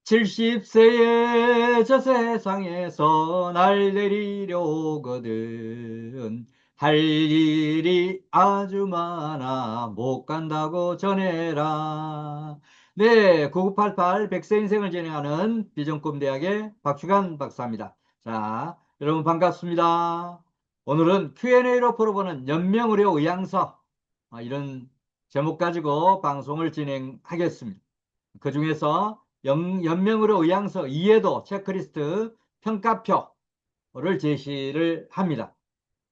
70세에 저 세상에서 날 데리려 오거든. 할 일이 아주 많아 못 간다고 전해라. 네, 9988 백세 인생을 진행하는 비전꿈대학의 박주간 박사입니다. 자, 여러분 반갑습니다. 오늘은 Q&A로 풀어보는 연명의료 의향서, 이런 제목 가지고 방송을 진행하겠습니다. 그 중에서 연명으로 의향서 이해도 체크리스트 평가표를 제시를 합니다.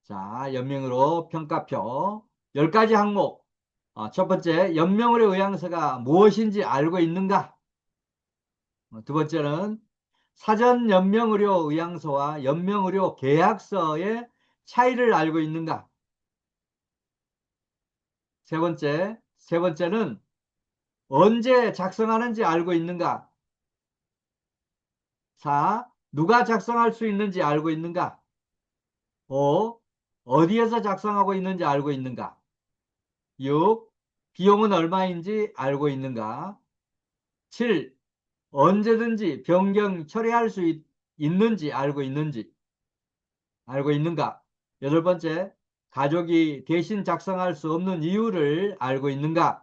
자, 연명으로 평가표 10가지 항목. 첫 번째, 연명으로 의향서가 무엇인지 알고 있는가? 두 번째는 사전 연명의료 의향서와 연명의료 계약서의 차이를 알고 있는가? 세 번째는 언제 작성하는지 알고 있는가? 4. 누가 작성할 수 있는지 알고 있는가? 5. 어디에서 작성하고 있는지 알고 있는가? 6. 비용은 얼마인지 알고 있는가? 7. 언제든지 변경 처리할 수 있는지 알고 있는가? 여덟 번째, 가족이 대신 작성할 수 없는 이유를 알고 있는가?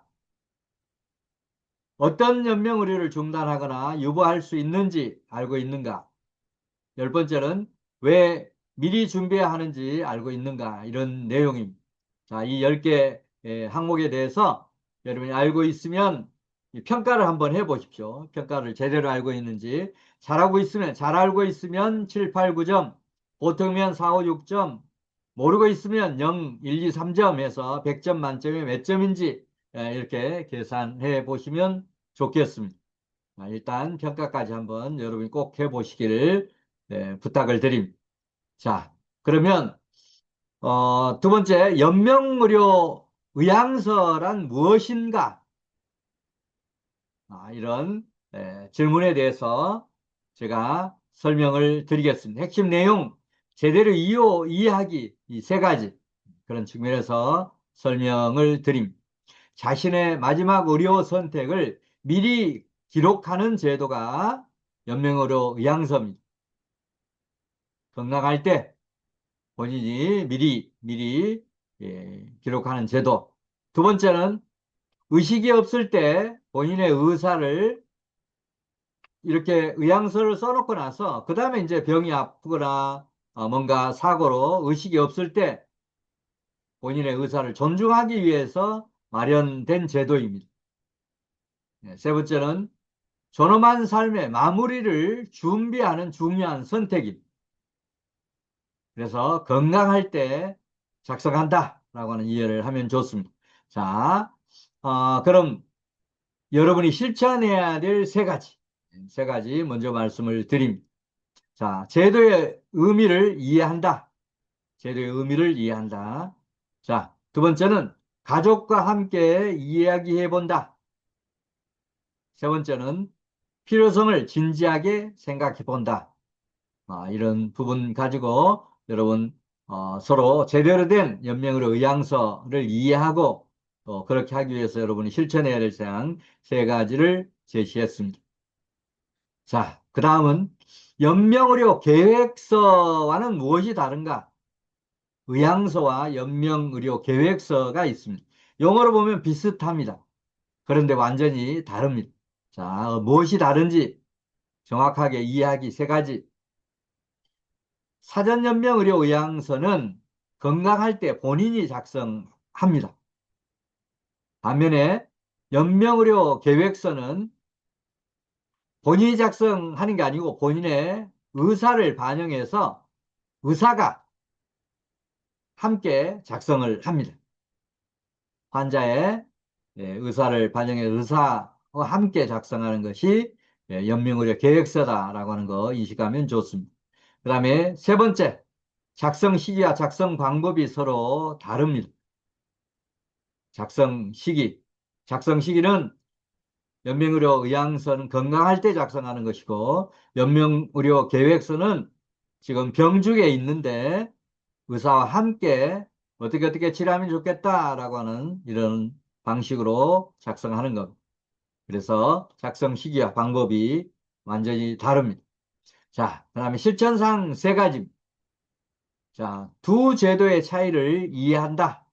어떤 연명 의료를 중단하거나 유보할 수 있는지 알고 있는가? 열 번째는 왜 미리 준비해야 하는지 알고 있는가? 이런 내용입니다. 자, 이 10개 항목에 대해서 여러분이 알고 있으면 평가를 한번 해 보십시오. 평가를 제대로 알고 있는지. 잘 알고 있으면 7, 8, 9점, 보통이면 4, 5, 6점, 모르고 있으면 0, 1, 2, 3점에서 100점 만점에 몇 점인지 이렇게 계산해 보시면 좋겠습니다. 일단 평가까지 한번 여러분이 꼭 해보시기를 부탁을 드립니다. 자, 그러면 두 번째, 연명의료 의향서란 무엇인가? 이런 질문에 대해서 제가 설명을 드리겠습니다. 핵심 내용, 제대로 이해하기 이 세 가지 그런 측면에서 설명을 드립니다. 자신의 마지막 의료 선택을 미리 기록하는 제도가 연명의료 의향서입니다. 건강할 때 본인이 미리 기록하는 제도. 두 번째는 의식이 없을 때 본인의 의사를 이렇게 의향서를 써놓고 나서 그 다음에 이제 병이 아프거나 뭔가 사고로 의식이 없을 때 본인의 의사를 존중하기 위해서 마련된 제도입니다. 세 번째는 존엄한 삶의 마무리를 준비하는 중요한 선택입니다. 그래서 건강할 때 작성한다라고 하는 이해를 하면 좋습니다. 자, 그럼 여러분이 실천해야 될 세 가지 먼저 말씀을 드립니다. 자, 제도의 의미를 이해한다. 제도의 의미를 이해한다. 자, 두 번째는 가족과 함께 이야기해 본다. 세 번째는 필요성을 진지하게 생각해 본다. 이런 부분 가지고 여러분 서로 제대로 된 연명으로 의향서를 이해하고 또 그렇게 하기 위해서 여러분이 실천해야 될 사항 세 가지를 제시했습니다. 자, 그 다음은 연명의료 계획서와는 무엇이 다른가? 의향서와 연명의료 계획서가 있습니다. 용어로 보면 비슷합니다. 그런데 완전히 다릅니다. 자, 무엇이 다른지 정확하게 이해하기 세 가지. 사전연명의료의향서는 건강할 때 본인이 작성합니다. 반면에 연명의료 계획서는 본인이 작성하는 게 아니고 본인의 의사를 반영해서 의사가 함께 작성을 합니다. 환자의 의사를 반영해 의사와 함께 작성하는 것이 연명의료 계획서다라고 하는 거 인식하면 좋습니다. 그 다음에 세 번째, 작성 시기와 작성 방법이 서로 다릅니다. 작성 시기. 작성 시기는 연명의료 의향서는 건강할 때 작성하는 것이고, 연명의료 계획서는 지금 병중에 있는데 의사와 함께 어떻게 치료하면 좋겠다라고 하는 이런 방식으로 작성하는 것. 그래서 작성 시기와 방법이 완전히 다릅니다. 자, 그 다음에 실천상 세 가지. 자, 두 제도의 차이를 이해한다.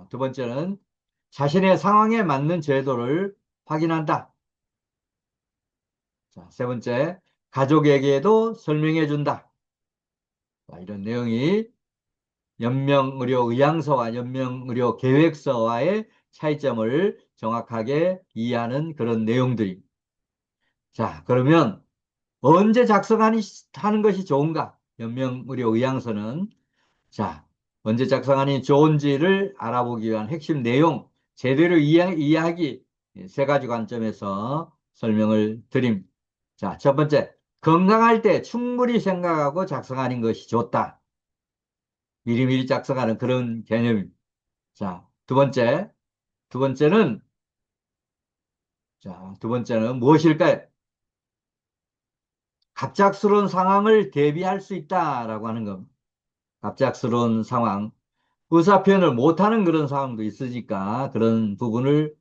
두 번째는 자신의 상황에 맞는 제도를 확인한다. 자, 세 번째, 가족에게도 설명해 준다. 자, 이런 내용이 연명의료의향서와 연명의료계획서와의 차이점을 정확하게 이해하는 그런 내용들이. 자, 그러면 언제 작성하는 것이 좋은가? 연명의료의향서는 자, 언제 작성하니 좋은지를 알아보기 위한 핵심 내용, 제대로 이해하기 세 가지 관점에서 설명을 드립니다. 자, 첫 번째, 건강할 때 충분히 생각하고 작성하는 것이 좋다. 미리미리 작성하는 그런 개념입니다. 자, 두 번째는, 두 번째는 무엇일까요? 갑작스러운 상황을 대비할 수 있다라고 하는 겁니다. 갑작스러운 상황. 의사 표현을 못하는 그런 상황도 있으니까 그런 부분을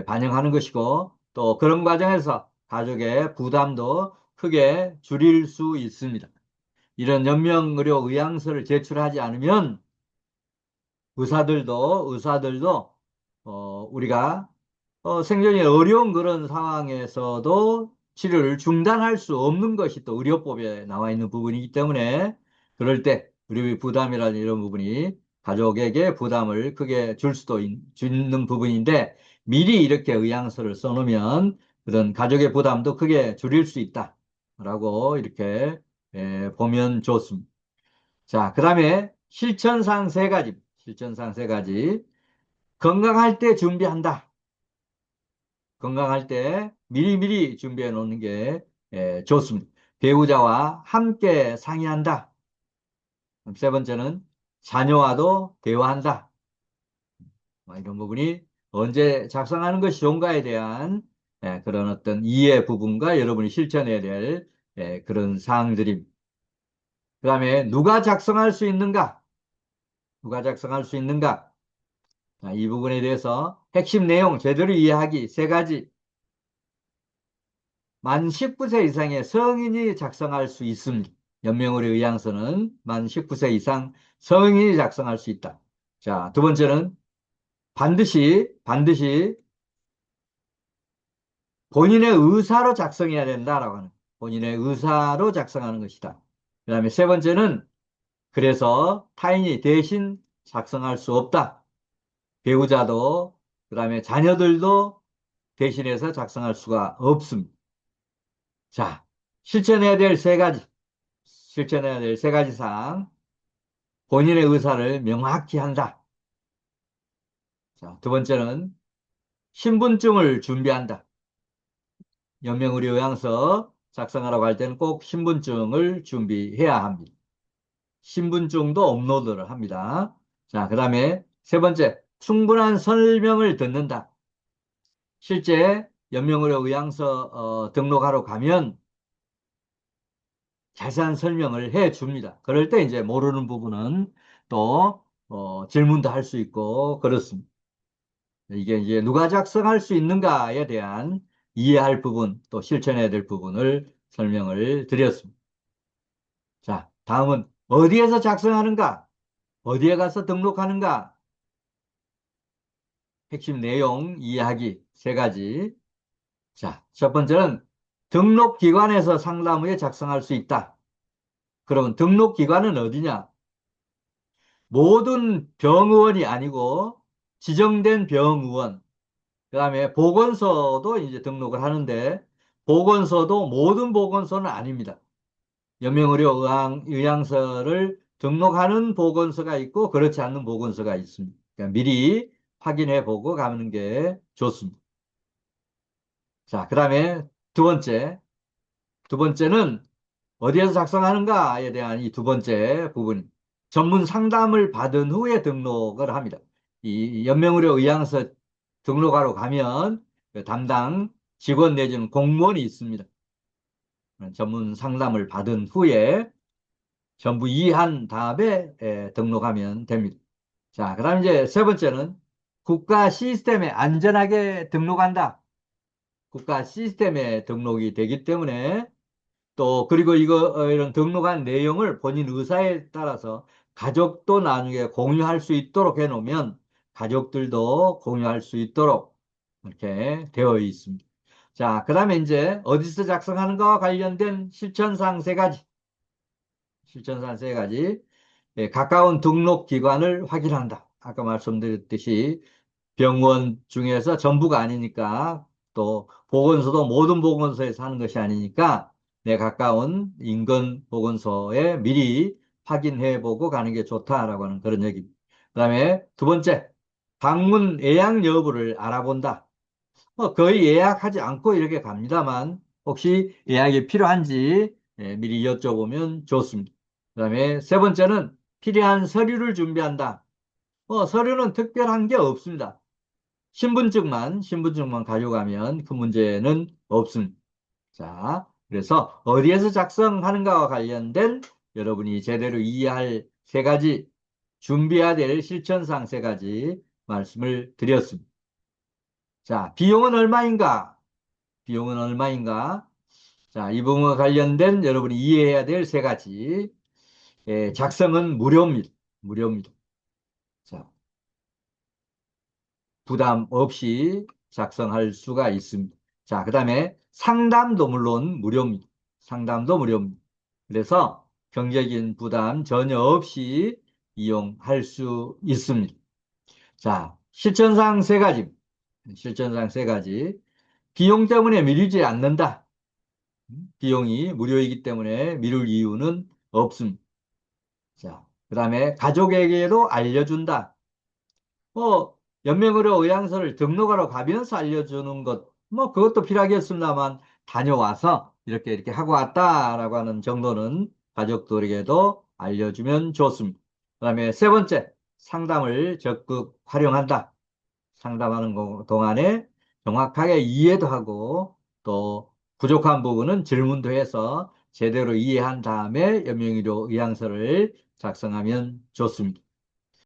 반영하는 것이고 또 그런 과정에서 가족의 부담도 크게 줄일 수 있습니다. 이런 연명의료 의향서를 제출하지 않으면 의사들도 우리가 생존이 어려운 그런 상황에서도 치료를 중단할 수 없는 것이 또 의료법에 나와 있는 부분이기 때문에 그럴 때 의료비 부담이라는 이런 부분이 가족에게 부담을 크게 주는 부분인데 미리 이렇게 의향서를 써놓으면 그런 가족의 부담도 크게 줄일 수 있다라고 이렇게 보면 좋습니다. 자, 그 다음에 실천상 세 가지. 건강할 때 준비한다. 건강할 때 미리미리 준비해 놓는 게 좋습니다. 배우자와 함께 상의한다. 세 번째는 자녀와도 대화한다. 이런 부분이 언제 작성하는 것이 좋은가에 대한 그런 어떤 이해 부분과 여러분이 실천해야 될 그런 사항들입니다. 그 다음에 누가 작성할 수 있는가? 누가 작성할 수 있는가? 자, 이 부분에 대해서 핵심 내용 제대로 이해하기 세 가지. 만 19세 이상의 성인이 작성할 수 있습니다. 연명의료 의향서는 만 19세 이상 성인이 작성할 수 있다. 자, 두 번째는 반드시 본인의 의사로 작성해야 된다라고 하는, 본인의 의사로 작성하는 것이다. 그 다음에 세 번째는 그래서 타인이 대신 작성할 수 없다. 배우자도, 그 다음에 자녀들도 대신해서 작성할 수가 없습니다. 자, 실천해야 될 세 가지 사항. 본인의 의사를 명확히 한다. 자, 두 번째는 신분증을 준비한다. 연명의료요양서 작성하라고 할 때는 꼭 신분증을 준비해야 합니다. 신분증도 업로드를 합니다. 자, 그 다음에 세 번째, 충분한 설명을 듣는다. 실제 연명의료의향서 등록하러 가면 자세한 설명을 해 줍니다. 그럴 때 이제 모르는 부분은 또 질문도 할 수 있고 그렇습니다. 이게 이제 누가 작성할 수 있는가에 대한 이해할 부분, 또 실천해야 될 부분을 설명을 드렸습니다. 자, 다음은 어디에서 작성하는가? 어디에 가서 등록하는가? 핵심 내용 이해하기 세 가지. 자, 첫 번째는 등록기관에서 상담 후에 작성할 수 있다. 그러면 등록기관은 어디냐? 모든 병의원이 아니고 지정된 병의원, 그 다음에 보건소도 이제 등록을 하는데 보건소도 모든 보건소는 아닙니다. 연명의료의향서를 등록하는 보건소가 있고 그렇지 않는 보건소가 있습니다. 그러니까 미리 확인해 보고 가는 게 좋습니다. 자, 그 다음에 두 번째는 어디에서 작성하는가에 대한 이 두 번째 부분. 전문 상담을 받은 후에 등록을 합니다. 이 연명의료의향서 등록하러 가면 그 담당 직원 내지는 공무원이 있습니다. 전문 상담을 받은 후에 전부 이해한 다음에 등록하면 됩니다. 자, 그 다음 이제 세 번째는 국가 시스템에 안전하게 등록한다. 국가 시스템에 등록이 되기 때문에 또 그리고 이런 등록한 내용을 본인 의사에 따라서 가족도 나중에 공유할 수 있도록 해놓으면 가족들도 공유할 수 있도록 이렇게 되어 있습니다. 자, 그 다음에 이제 어디서 작성하는 거와 관련된 실천사항 세 가지. 실천사항 세 가지. 예, 가까운 등록기관을 확인한다. 아까 말씀드렸듯이 병원 중에서 전부가 아니니까 또 보건소도 모든 보건소에서 하는 것이 아니니까 내 가까운 인근 보건소에 미리 확인해 보고 가는 게 좋다라고 하는 그런 얘기입니다. 그다음에 두 번째, 방문 예약 여부를 알아본다. 뭐 거의 예약하지 않고 이렇게 갑니다만 혹시 예약이 필요한지 미리 여쭤보면 좋습니다. 그다음에 세 번째는 필요한 서류를 준비한다. 서류는 특별한 게 없습니다. 신분증만 가져가면 그 문제는 없습니다. 자, 그래서 어디에서 작성하는가와 관련된 여러분이 제대로 이해할 세 가지, 준비해야 될 실천사항 세 가지 말씀을 드렸습니다. 자, 비용은 얼마인가? 비용은 얼마인가? 자, 이 부분과 관련된 여러분이 이해해야 될 세 가지. 작성은 무료입니다. 무료입니다. 자, 부담 없이 작성할 수가 있습니다. 자, 그 다음에 상담도 물론 무료입니다. 상담도 무료입니다. 그래서 경제적인 부담 전혀 없이 이용할 수 있습니다. 자, 실천사항 세 가지. 실천사항 세 가지. 비용 때문에 미루지 않는다. 비용이 무료이기 때문에 미룰 이유는 없습니다. 자, 그 다음에 가족에게도 알려준다. 연명의료 의향서를 등록하러 가면서 알려주는 것, 그것도 필요하겠습니다만, 다녀와서 이렇게 하고 왔다라고 하는 정도는 가족들에게도 알려주면 좋습니다. 그 다음에 세 번째, 상담을 적극 활용한다. 상담하는 동안에 정확하게 이해도 하고, 또 부족한 부분은 질문도 해서 제대로 이해한 다음에 연명의료 의향서를 작성하면 좋습니다.